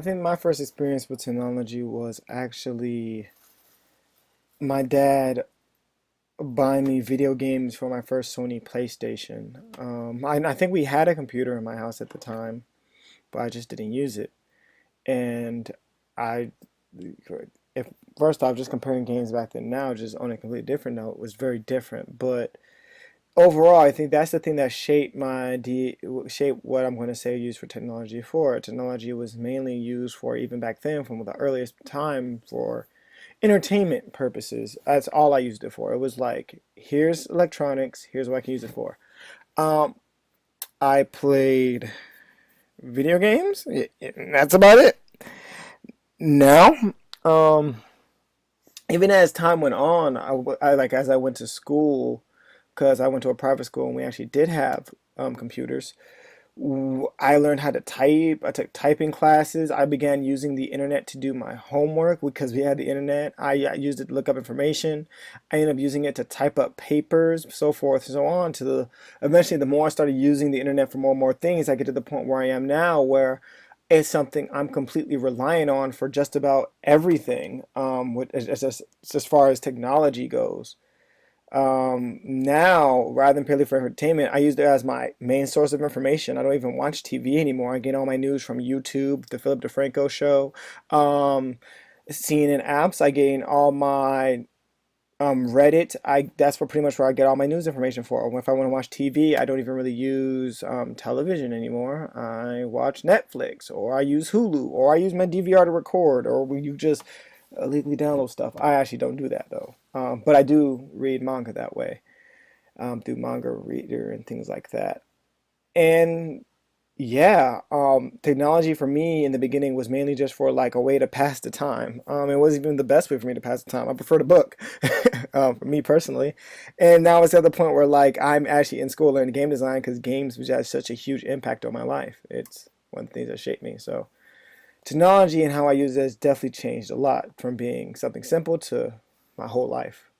think my first experience with technology was actually my dad buying me video games for my first Sony PlayStation. I think we had a computer in my house at the time, but I just didn't use it. And I, if first off, just comparing games back then now, just on a completely different note, was very different. But overall, I think that's the thing that shaped what I'm going to say used for technology for. Technology was mainly used for even back then, from the earliest time, for entertainment purposes. That's all I used it for. It was like, here's electronics, here's what I can use it for. Um, I played video games. That's about it. Now, um, even as time went on, as I went to school, because I went to a private school and we actually did have computers. I learned how to type. I took typing classes. I began using the internet to do my homework because we had the internet. I used it to look up information. I ended up using it to type up papers, so forth and so on. To the eventually, the more I started using the internet for more and more things, I get to the point where I am now, where it's something I'm completely reliant on for just about everything. As far as technology goes. Now, rather than purely for entertainment, I use it as my main source of information. I don't even watch TV anymore. I get all my news from YouTube, the Philip DeFranco show, um, CNN apps. I gain all my Reddit. I That's pretty much where I get all my news information for. If I want to watch TV, I don't even really use television anymore. I watch Netflix, or I use Hulu, or I use my DVR to record, or we you just illegally download stuff. I actually don't do that though. But I do read manga that way, through Manga Reader and things like that. And yeah, technology for me in the beginning was mainly just for like a way to pass the time. It wasn't even the best way for me to pass the time. I prefer the book, for me personally. And now it's at the point where like I'm actually in school learning game design because games was just such a huge impact on my life. It's one of the things that shaped me. So technology and how I use it has definitely changed a lot from being something simple to my whole life.